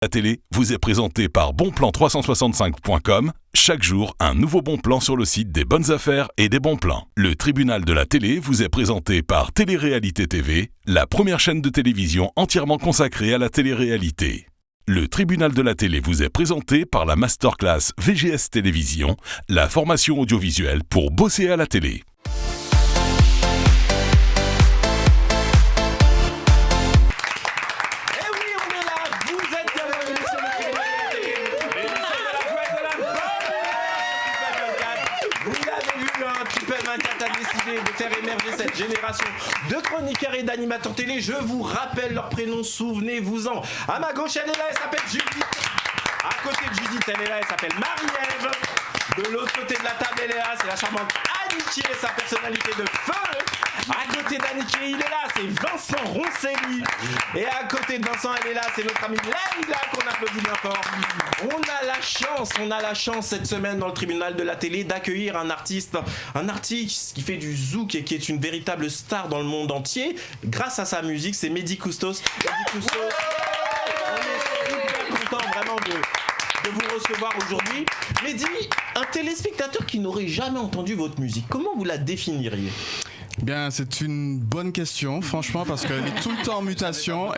La télé vous est présentée par bonplan365.com. Chaque jour, un nouveau bon plan sur le site des bonnes affaires et des bons plans. Le tribunal de la télé vous est présenté par Télé-Réalité TV, la première chaîne de télévision entièrement consacrée à la télé-réalité. Le tribunal de la télé vous est présenté par la masterclass VGS Télévision, la formation audiovisuelle pour bosser à la télé. De faire émerger cette génération de chroniqueurs et d'animateurs télé. Je vous rappelle leurs prénoms, souvenez-vous-en. À ma gauche, elle est là, elle s'appelle Judith. À côté de Judith, elle est là, elle s'appelle Marie-Ève. De l'autre côté de la table, elle est là, c'est la charmante Annicky et sa personnalité de feu. À côté d'Annicky, il est là, c'est Vincent Roncelli. Et à côté de Vincent, elle est là, c'est notre amie Leïla qu'on applaudit bien fort. On a la chance cette semaine dans le tribunal de la télé d'accueillir un artiste qui fait du zouk et qui est une véritable star dans le monde entier. Grâce à sa musique, c'est Mehdi Koustos. Mehdi Koustos, on est super content vraiment de vous recevoir aujourd'hui. Mehdi, un téléspectateur qui n'aurait jamais entendu votre musique, comment vous la définiriez ? Bien, c'est une bonne question, franchement, parce qu'elle est tout le temps en mutation.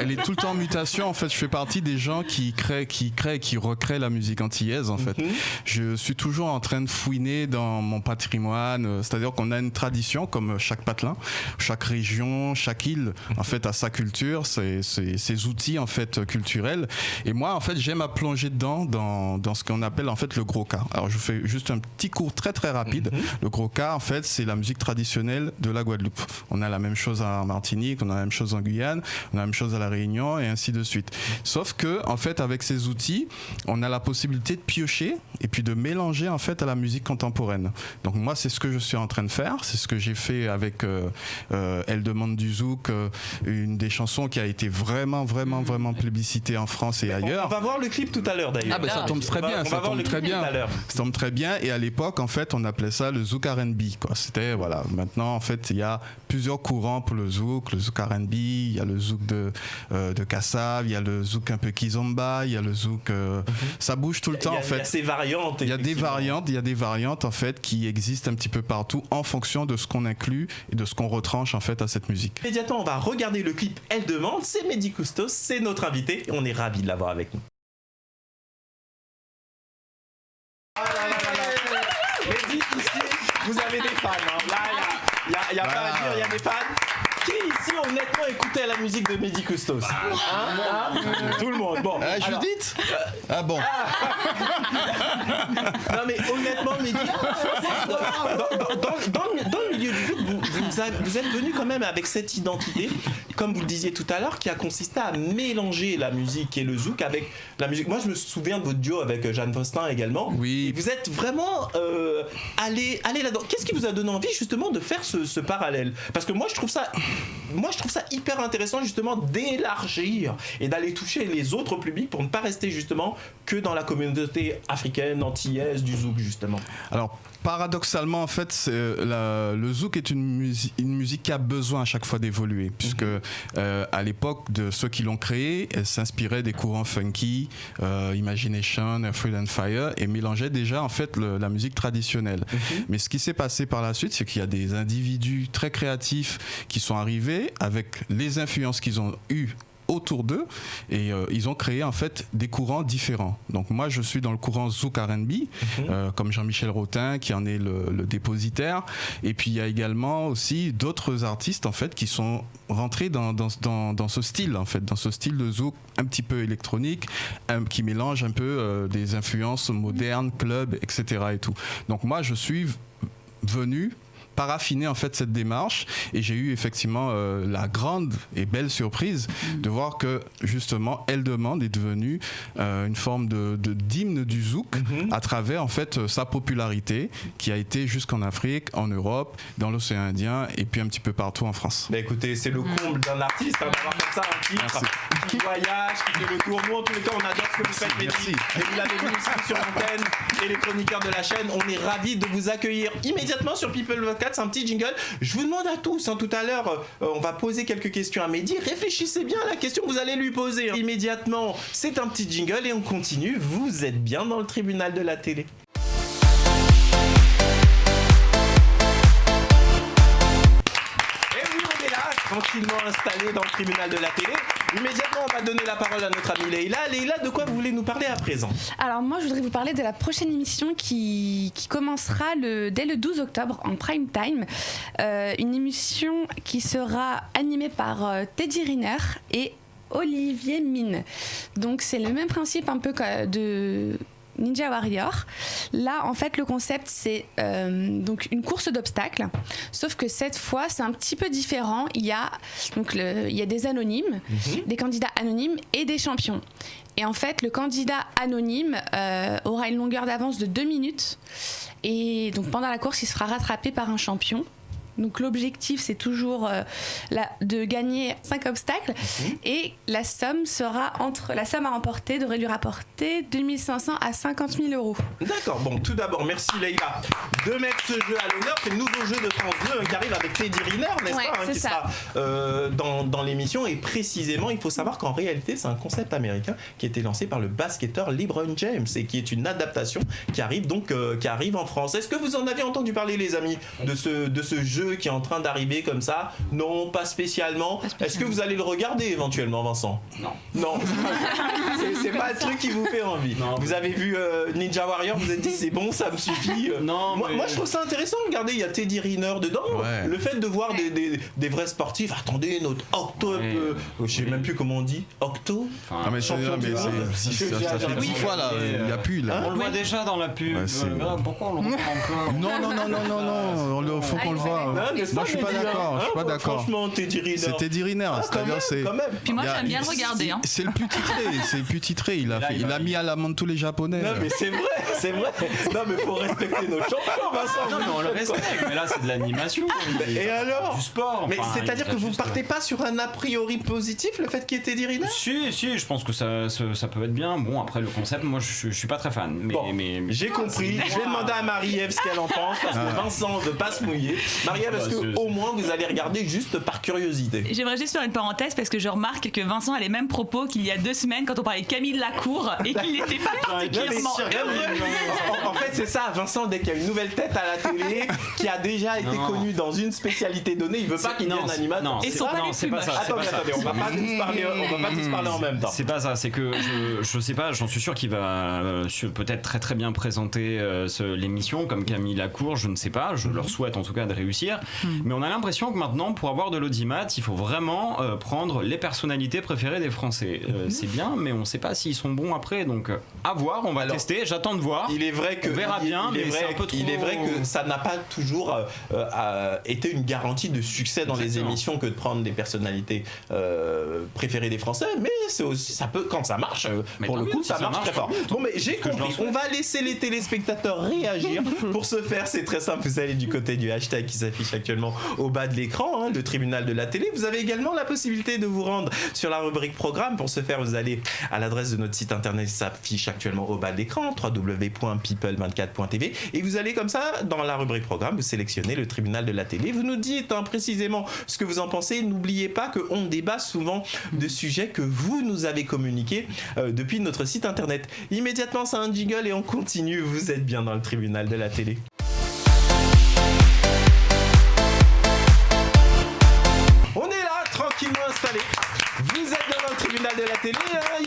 En fait, je fais partie des gens qui créent, qui recréent la musique antillaise, en fait. Je suis toujours en train de fouiner dans mon patrimoine. C'est-à-dire qu'on a une tradition, comme chaque patelin, chaque région, chaque île, en fait, a sa culture, ses outils, en fait, culturels. Et moi, en fait, j'aime à plonger dans ce qu'on appelle, en fait, le gros cas. Alors, je vous fais juste un petit cours très, très rapide. Le gros cas, en fait, c'est la musique traditionnelle de la Guadeloupe. On a la même chose en Martinique, on a la même chose en Guyane, on a la même chose à La Réunion et ainsi de suite. Sauf que, en fait, avec ces outils, on a la possibilité de piocher et puis de mélanger, en fait, à la musique contemporaine. Donc moi, c'est ce que je suis en train de faire. C'est ce que j'ai fait avec Elle demande du zouk, une des chansons qui a été vraiment plébiscitée en France et ailleurs. On va voir le clip tout à l'heure, d'ailleurs. Ah ben ça tombe très bien, ça tombe très bien. Et à l'époque, en fait, on appelait ça le zouk R&B, quoi. C'était, voilà. Maintenant, en fait, il y a plusieurs courants pour le zouk R&B, il y a le zouk de Kassav, il y a le zouk un peu kizomba, il y a le zouk ça bouge tout le temps, en fait. Il y a ces variantes. Il y a des variantes en fait qui existent un petit peu partout en fonction de ce qu'on inclut et de ce qu'on retranche en fait à cette musique. Immédiatement, on va regarder le clip Elle demande, c'est Mehdi Koustos, c'est notre invité et on est ravis de l'avoir avec nous. Mehdi, ici, vous avez des fans, hein. Là, il y a pas à dire, il y a des fans. Qui ici honnêtement écoutait la musique de Mehdi Koustos? Tout le monde. Bon. Judith. Ah bon. Non mais honnêtement, Mehdi, dans le milieu du zouk, vous êtes venu quand même avec cette identité, comme vous le disiez tout à l'heure, qui a consisté à mélanger la musique et le zouk avec la musique. Moi, je me souviens de votre duo avec Jeanne Faustin également. Oui. Et vous êtes vraiment allé là-dedans. Qu'est-ce qui vous a donné envie justement de faire ce parallèle? Parce que moi, je trouve ça hyper intéressant justement d'élargir et d'aller toucher les autres publics pour ne pas rester justement que dans la communauté africaine, antillaise du zouk justement. Alors paradoxalement en fait le zouk est une musique qui a besoin à chaque fois d'évoluer puisque à l'époque de ceux qui l'ont créée, elle s'inspirait des courants funky, Imagination, Earth, Wind & Fire et mélangeait déjà en fait la musique traditionnelle. Mais ce qui s'est passé par la suite, c'est qu'il y a des individus très créatifs qui sont arrivés avec les influences qu'ils ont eues autour d'eux et ils ont créé en fait des courants différents. Donc moi je suis dans le courant zouk R&B comme Jean-Michel Rotin qui en est le dépositaire et puis il y a également aussi d'autres artistes en fait qui sont rentrés dans ce style en fait, dans ce style de zouk un petit peu électronique qui mélange un peu des influences modernes, club, etc. et tout. Donc moi je suis venu paraffiner en fait cette démarche et j'ai eu effectivement la grande et belle surprise de voir que justement Elle demande est devenue une forme d'hymne du zouk à travers en fait sa popularité qui a été jusqu'en Afrique, en Europe, dans l'océan Indien et puis un petit peu partout en France. Bah écoutez, c'est le comble d'un artiste d'avoir comme ça un titre qui voyage, qui fait le tour. Nous en tous les cas on adore ce que vous faites, Mehdi, et vous l'avez vu ici sur l'antenne et les chroniqueurs de la chaîne, on est ravis de vous accueillir immédiatement sur People 4, c'est un petit jingle. Je vous demande à tous, tout à l'heure, on va poser quelques questions à Mehdi. Réfléchissez bien à la question que vous allez lui poser. Immédiatement, c'est un petit jingle et on continue. Vous êtes bien dans le tribunal de la télé. Tranquillement installé dans le tribunal de la télé. Immédiatement, on va donner la parole à notre amie Leïla. Leïla, de quoi vous voulez nous parler à présent ? Alors moi, je voudrais vous parler de la prochaine émission qui commencera dès le 12 octobre en prime time. Une émission qui sera animée par Teddy Riner et Olivier Mine. Donc c'est le même principe un peu de Ninja Warrior. Là, en fait, le concept, c'est donc une course d'obstacles. Sauf que cette fois, c'est un petit peu différent. Il y a des anonymes, des candidats anonymes et des champions. Et en fait, le candidat anonyme aura une longueur d'avance de 2 minutes. Et donc, pendant la course, il sera rattrapé par un champion. Donc l'objectif, c'est toujours de gagner 5 obstacles et la somme à remporter devrait lui rapporter 2500 à 50 000 euros. D'accord, bon, tout d'abord, merci Leïla de mettre ce jeu à l'honneur. C'est le nouveau jeu de France 2 qui arrive avec Teddy Riner, n'est-ce pas, qui sera dans l'émission. Et précisément, il faut savoir qu'en réalité, c'est un concept américain qui a été lancé par le basketteur LeBron James et qui est une adaptation qui arrive en France. Est-ce que vous en avez entendu parler, les amis, de ce jeu qui est en train d'arriver comme ça? Non, pas spécialement. Est-ce que vous allez le regarder éventuellement, Vincent? Non. c'est pas un truc qui vous fait envie. Non, vous avez vu Ninja Warrior, vous vous êtes dit c'est bon, ça me suffit. Non, moi je trouve ça intéressant. Regardez, il y a Teddy Riner dedans. Ouais. Le fait de voir des vrais sportifs. Attendez, notre Octo, je sais même plus comment on dit. Octo. Ça fait 10 fois là. Il n'y a plus là. On le voit déjà dans la pub. Pourquoi on le reprend encore? Non. Faut qu'on le voit. Moi, je suis pas d'accord. Franchement, Teddy Riner. C'est Teddy Riner. C'est-à-dire, puis moi, j'aime bien le regarder. C'est le plus titré. Il a mis à l'amende tous les Japonais. Non, mais c'est vrai. Non, mais faut respecter nos champions, Vincent. Non, mais on le respecte. Mais là, c'est de l'animation. Et alors? Du sport. Mais c'est-à-dire que vous partez pas sur un a priori positif, le fait qu'il y ait Teddy Riner? Si, je pense que ça peut être bien. Bon, après, le concept, moi, je suis pas très fan. Mais j'ai compris. Je vais demander à Marie-Ève ce qu'elle en pense, parce que Vincent ne veut pas se mouiller. Marie-Ève, est-ce que au moins vous allez regarder juste par curiosité? J'aimerais juste faire une parenthèse parce que je remarque que Vincent a les mêmes propos qu'il y a 2 semaines quand on parlait de Camille Lacour et qu'il n'était pas particulièrement heureux. En fait, c'est ça, Vincent, dès qu'il y a une nouvelle tête à la télé qui a déjà été connue dans une spécialité donnée, il veut pas qu'il devienne animateur. Non, c'est pas ça. Attendez, on va pas tous parler en même temps. C'est pas ça, c'est que je sais pas, j'en suis sûr qu'il va peut-être très très bien présenter l'émission comme Camille Lacour, je ne sais pas, je leur souhaite en tout cas de réussir. Mais on a l'impression que maintenant, pour avoir de l'audimat, il faut vraiment prendre les personnalités préférées des Français. C'est bien, mais on ne sait pas s'ils sont bons après. Donc, à voir, on va tester. J'attends de voir. Il est vrai que on verra bien, mais c'est un peu trop. Il est vrai que ça n'a pas toujours été une garantie de succès dans les émissions que de prendre des personnalités préférées des Français. Mais c'est aussi, ça peut, quand ça marche, pour le coup, ça marche très fort. Bon, mais j'ai compris. On va laisser les téléspectateurs réagir. Pour ce faire, c'est très simple. Vous allez du côté du hashtag qui s'affiche actuellement au bas de l'écran, le tribunal de la télé. Vous avez également la possibilité de vous rendre sur la rubrique programme. Pour ce faire, vous allez à l'adresse de notre site internet qui s'affiche actuellement au bas de l'écran, www.people24.tv, et vous allez comme ça dans la rubrique programme, vous sélectionnez le tribunal de la télé. Vous nous dites précisément ce que vous en pensez. N'oubliez pas qu'on débat souvent de sujets que vous nous avez communiqués depuis notre site internet. Immédiatement, c'est un jingle et on continue. Vous êtes bien dans le tribunal de la télé. On est là, tranquillement installé. Vous êtes bien dans le tribunal de la télé.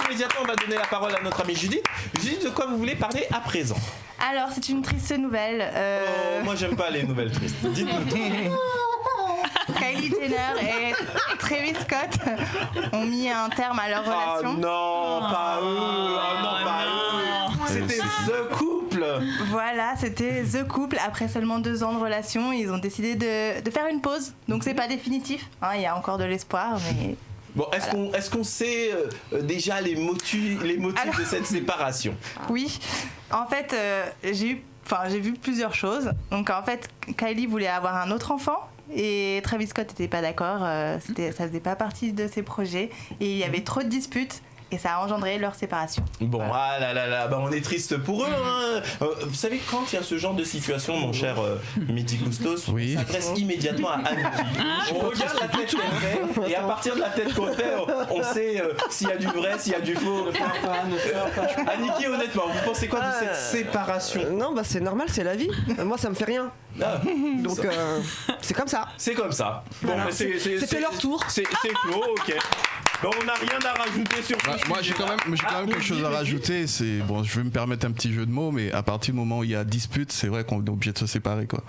Immédiatement, on va donner la parole à notre amie Judith. Judith, de quoi vous voulez parler à présent? Alors, c'est une triste nouvelle. Moi, j'aime pas les nouvelles tristes. Dites-nous tout. Kylie Jenner et Travis Scott ont mis un terme à leur relation. Non, pas eux. C'était The Couple. Voilà, c'était The Couple. Après seulement 2 ans de relation, ils ont décidé de faire une pause. Donc c'est pas définitif. Il y a encore de l'espoir, mais... Bon, est-ce qu'on sait déjà les motifs de cette séparation? Oui. En fait, j'ai vu plusieurs choses. Donc en fait, Kylie voulait avoir un autre enfant. Et Travis Scott n'était pas d'accord, ça faisait pas partie de ses projets et il y avait trop de disputes. et ça a engendré leur séparation. Bon, ah là là là, bah on est triste pour eux. Hein. Vous savez, quand il y a ce genre de situation, mon cher Mehdi Gustos, on s'adresse immédiatement à Aniki. On regarde la tête qu'elle fait, et à partir de la tête qu'on fait, on sait s'il y a du vrai, s'il y a du faux. Aniki, honnêtement, vous pensez quoi de cette séparation? Non, bah c'est normal, c'est la vie. Moi, ça me fait rien. Donc, c'est comme ça. C'est comme ça. Bon, Voilà. C'était leur tour. C'est clos, ok. Bon, on n'a rien à rajouter sur ce moi, j'ai quand même quelque chose à rajouter. C'est bon, je vais me permettre un petit jeu de mots, mais à partir du moment où il y a dispute, c'est vrai qu'on est obligé de se séparer, quoi.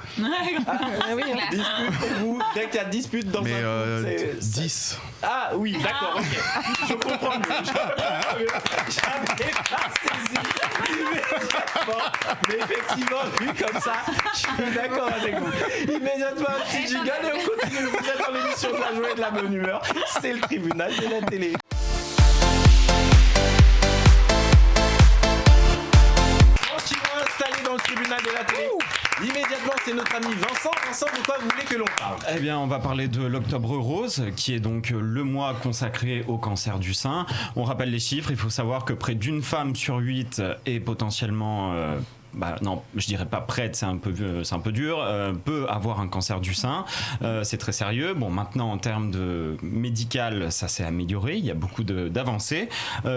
Dispute pour vous, dès qu'il y a dispute dans un couple, c'est 10. Ah oui, d'accord, ok. Je comprends mieux. J'avais pas saisi immédiatement. Mais effectivement, vu comme ça, je suis d'accord avec vous. Immédiatement, un petit jingle et on continue. Vous êtes dans l'émission de la joie et de la bonne humeur. C'est le tribunal de la télé. Franchement installé dans le tribunal de la télé. Immédiatement, c'est notre ami Vincent. Vincent, de quoi vous voulez que l'on parle? Eh bien, on va parler de l'Octobre Rose, qui est donc le mois consacré au cancer du sein. On rappelle les chiffres, il faut savoir que près d'une femme sur 8 est potentiellement... non, je dirais pas prête, c'est un peu dur, peut avoir un cancer du sein, c'est très sérieux. Bon, maintenant en termes de médical, ça s'est amélioré, il y a beaucoup d'avancées.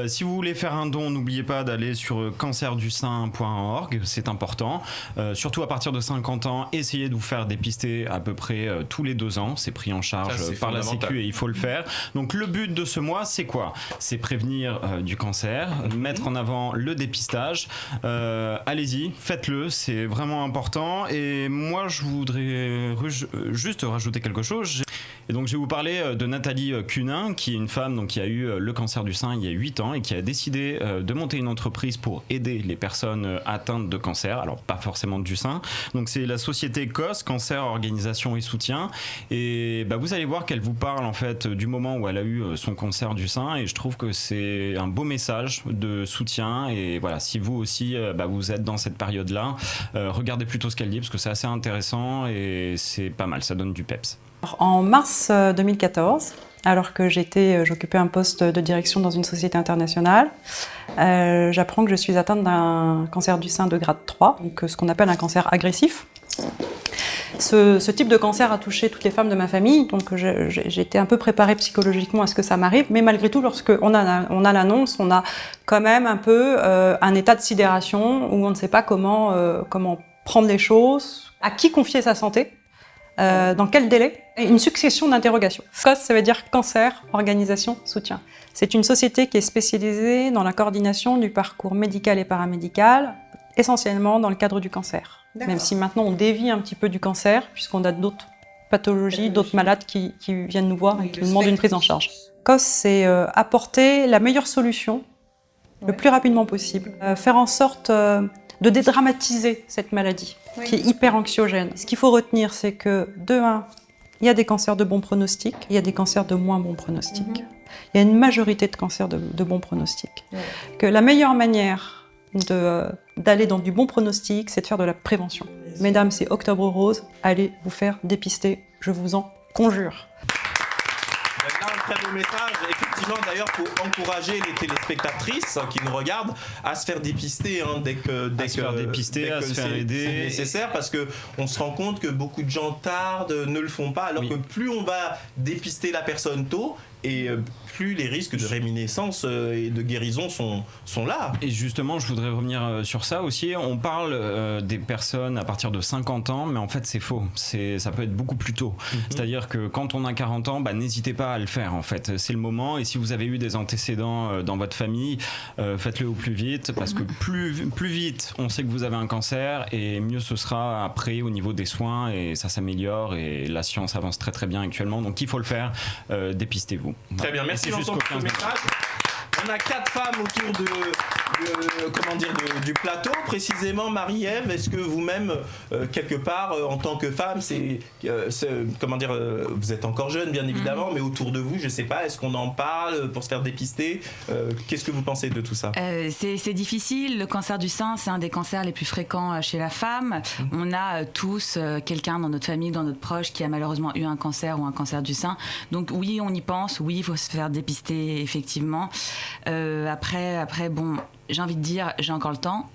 Si vous voulez faire un don, n'oubliez pas d'aller sur cancerdusein.org, c'est important. Surtout à partir de 50 ans, essayez de vous faire dépister à peu près tous les 2 ans, c'est pris en charge par la Sécu et il faut le faire. Donc le but de ce mois, c'est quoi? C'est prévenir du cancer, mettre en avant le dépistage. Allez-y, faites-le, c'est vraiment important. Et moi, je voudrais juste rajouter quelque chose. Et donc, je vais vous parler de Nathalie Cunin, qui est une femme donc, qui a eu le cancer du sein il y a 8 ans et qui a décidé de monter une entreprise pour aider les personnes atteintes de cancer. Alors, pas forcément du sein. Donc, c'est la société COS, Cancer, Organisation et Soutien. Et vous allez voir qu'elle vous parle en fait du moment où elle a eu son cancer du sein. Et je trouve que c'est un beau message de soutien. Et voilà, si vous aussi, vous êtes dans cette période-là, regardez plutôt ce qu'elle dit parce que c'est assez intéressant et c'est pas mal, ça donne du peps. En mars 2014, alors que j'occupais un poste de direction dans une société internationale, j'apprends que je suis atteinte d'un cancer du sein de grade 3, donc ce qu'on appelle un cancer agressif. Ce type de cancer a touché toutes les femmes de ma famille, donc j'ai été un peu préparée psychologiquement à ce que ça m'arrive, mais malgré tout, lorsqu'on a l'annonce, on a quand même un peu un état de sidération où on ne sait pas comment prendre les choses, à qui confier sa santé, dans quel délai, et une succession d'interrogations. COS, ça veut dire Cancer, Organisation, Soutien. C'est une société qui est spécialisée dans la coordination du parcours médical et paramédical, essentiellement dans le cadre du cancer. Même si maintenant on dévie un petit peu du cancer, puisqu'on a d'autres pathologies, d'autres malades qui viennent nous voir et qui nous demandent une prise en charge. COS, c'est apporter la meilleure solution le plus rapidement possible, faire en sorte de dédramatiser cette maladie qui est hyper anxiogène. Ce qu'il faut retenir, c'est que de 1, il y a des cancers de bon pronostic, il y a des cancers de moins bon pronostic. Il y a une majorité de cancers de bon pronostic. Que la meilleure manière d'aller dans du bon pronostic, c'est de faire de la prévention. Mesdames, c'est Octobre Rose, allez vous faire dépister, je vous en conjure. Là, un très beau message, effectivement, d'ailleurs, pour encourager les téléspectatrices qui nous regardent à se faire dépister dès que c'est nécessaire, parce qu'on se rend compte que beaucoup de gens tardent, ne le font pas, alors que plus on va dépister la personne tôt, et plus les risques de réminiscence et de guérison sont là. Et justement, je voudrais revenir sur ça aussi. On parle des personnes à partir de 50 ans, mais en fait c'est faux. Ça peut être beaucoup plus tôt. C'est-à-dire que quand on a 40 ans, n'hésitez pas à le faire en fait. C'est le moment, et si vous avez eu des antécédents dans votre famille, faites-le au plus vite, parce que plus vite on sait que vous avez un cancer, et mieux ce sera après au niveau des soins, et ça s'améliore, et la science avance très très bien actuellement. Donc il faut le faire, dépistez-vous. Très bien, merci Vincent pour ce message. On a 4 femmes autour de du plateau précisément, Marie-Ève. Est-ce que vous-même, quelque part, en tant que femme, vous êtes encore jeune bien évidemment, mais autour de vous, je sais pas, est-ce qu'on en parle pour se faire dépister? Qu'est-ce que vous pensez de tout ça? C'est difficile. Le cancer du sein, c'est un des cancers les plus fréquents chez la femme. On a tous quelqu'un dans notre famille, dans notre proche, qui a malheureusement eu un cancer ou un cancer du sein. Donc oui, on y pense. Oui, il faut se faire dépister effectivement. Après, bon, j'ai envie de dire, j'ai encore le temps.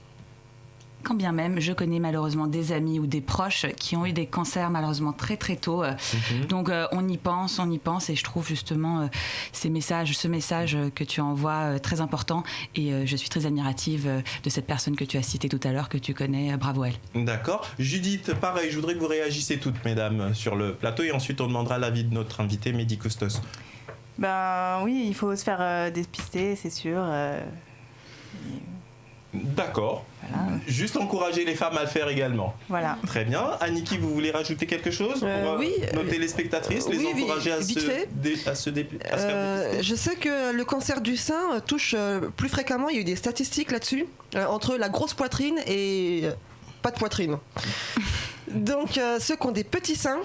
Quand bien même, je connais malheureusement des amis ou des proches qui ont eu des cancers malheureusement très très tôt. Donc on y pense et je trouve justement ce message que tu envoies très important et je suis très admirative de cette personne que tu as citée tout à l'heure, que tu connais. Bravo à elle. D'accord. Judith, pareil, je voudrais que vous réagissiez toutes, mesdames, sur le plateau et ensuite on demandera l'avis de notre invité, Mehdi Costos. Ben oui, il faut se faire dépister, c'est sûr. D'accord. Voilà. Juste encourager les femmes à le faire également. Voilà. Très bien. Aniki, vous voulez rajouter quelque chose pour oui, nos téléspectatrices, les encourager à se faire dépister? Je sais que le cancer du sein touche plus fréquemment, il y a eu des statistiques là-dessus, entre la grosse poitrine et pas de poitrine. Donc ceux qui ont des petits seins,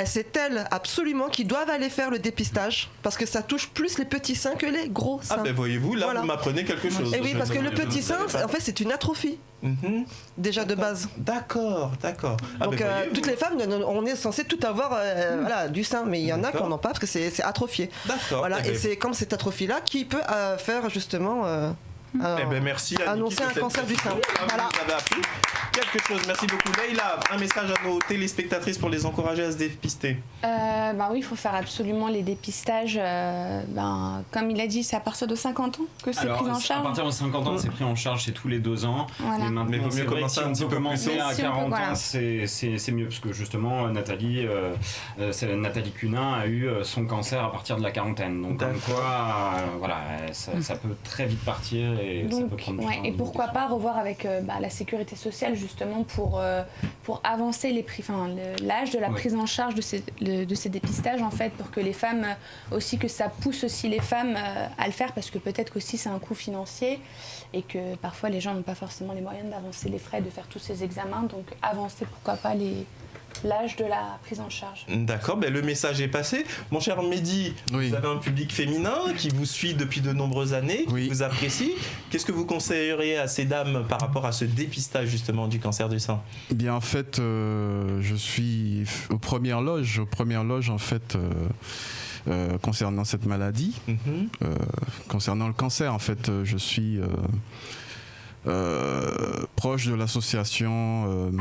c'est elles absolument qui doivent aller faire le dépistage parce que ça touche plus les petits seins que les gros seins. Ah ben voyez-vous, là vous m'apprenez quelque chose. Et oui, parce que le petit sein, en fait, c'est une atrophie. Déjà de base. D'accord. Donc toutes les femmes, on est censé tout avoir du sein, mais il y en a qui n'en ont pas parce que c'est atrophié. D'accord. Voilà, et c'est comme cette atrophie-là qui peut faire justement merci annoncer un cancer du sein. Voilà. Vous avez appris quelque chose. Merci beaucoup. Leïla, un message à nos téléspectatrices pour les encourager à se dépister. Oui, il faut faire absolument les dépistages. Comme il a dit, c'est à partir de 50 ans que c'est pris en charge. À partir de 50 ans, c'est pris en charge, c'est tous les 2 ans. Voilà. Mais vaut mieux commencer un petit peu plus tôt. À 40 ans, voilà. c'est mieux parce que justement, Nathalie Cunin a eu son cancer à partir de la quarantaine. Donc comme quoi, ça peut très vite partir et ça peut prendre du temps. Et pourquoi pas revoir avec la sécurité sociale justement pour avancer l'âge de la prise en charge de ces dépistages en fait, pour que les femmes aussi, que ça pousse aussi les femmes à le faire, parce que peut-être qu'aussi c'est un coût financier et que parfois les gens n'ont pas forcément les moyens d'avancer les frais de faire tous ces examens, donc avancer pourquoi pas l'âge de la prise en charge. D'accord, le message est passé. Mon cher Mehdi, vous avez un public féminin qui vous suit depuis de nombreuses années, qui vous apprécie. Qu'est-ce que vous conseilleriez à ces dames par rapport à ce dépistage justement du cancer du sein? Bien, en fait, je suis aux premières loges en fait. Concernant cette maladie, concernant le cancer, en fait, je suis proche de l'association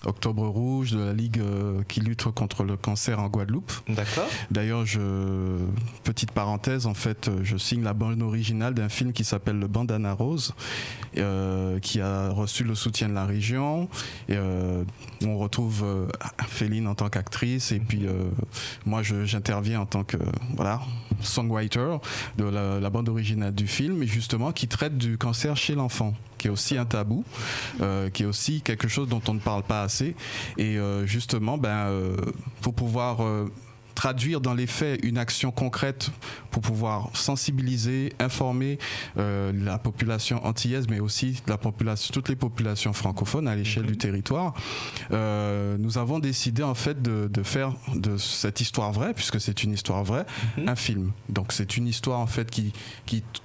Octobre Rouge, de la Ligue qui lutte contre le cancer en Guadeloupe. D'accord. D'ailleurs, petite parenthèse, en fait, je signe la bande originale d'un film qui s'appelle Le Bandana Rose, qui a reçu le soutien de la région. Et, on retrouve Féline en tant qu'actrice, et puis moi, j'interviens en tant que songwriter de la bande originale du film, et justement qui traite du cancer chez l'enfant, qui est aussi un tabou, qui est aussi quelque chose dont on ne parle pas assez. Et justement, pour pouvoir traduire dans les faits une action concrète, pour pouvoir sensibiliser, informer la population antillaise, mais aussi toutes les populations francophones à l'échelle du territoire, nous avons décidé en fait de faire de cette histoire vraie, puisque c'est une histoire vraie, un film. Donc c'est une histoire en fait qui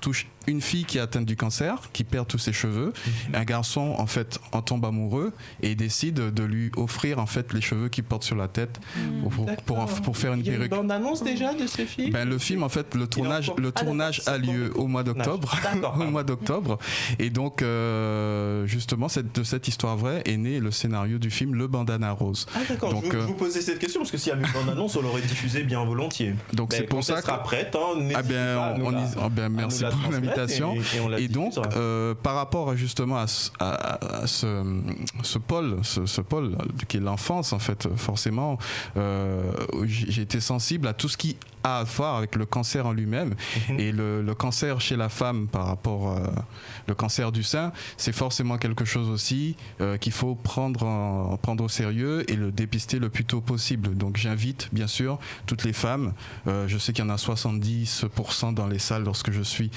touche une fille qui est atteinte du cancer, qui perd tous ses cheveux. Un garçon en fait en tombe amoureux et décide de lui offrir en fait les cheveux qu'il porte sur la tête pour faire une perruque. Il y a une bande-annonce déjà de ce film? Le film, en fait, le tournage a lieu au mois d'octobre. Au mois d'octobre. Et donc, justement, de cette histoire vraie est né le scénario du film Le Bandana Rose. Ah d'accord, donc, je vous posais cette question parce que s'il y avait une bande-annonce, on l'aurait diffusé bien volontiers. Donc c'est pour ça qu'elle sera prête. Merci pour l'invitation. Et donc, par rapport justement à ce pôle qui est l'enfance, en fait, forcément, j'ai été sensible à tout ce qui a à voir avec le cancer en lui-même. Et le cancer chez la femme par rapport le cancer du sein, c'est forcément quelque chose aussi qu'il faut prendre au sérieux et le dépister le plus tôt possible. Donc j'invite bien sûr toutes les femmes, je sais qu'il y en a 70% dans les salles lorsque je suis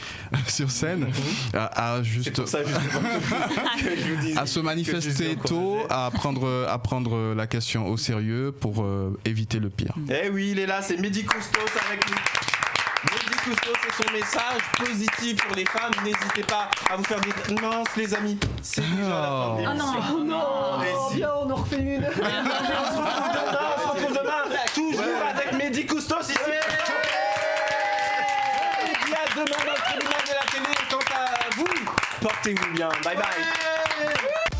sur scène, à juste C'est pour ça justement que je vous dis. à se manifester tôt, à prendre la question au sérieux pour éviter le pire. Eh oui, il est là, c'est Mehdi Koustos avec nous. Mehdi Koustos et son message positif pour les femmes. N'hésitez pas à vous faire des nuances, les amis. C'est déjà la fin de l'émission. Mais si. Bien, on en refait une. On se retrouve demain, toujours avec Mehdi Koustos ici. Et puis à demain dans le tribunal de la télé. Quant à vous, portez-vous bien. Bye bye.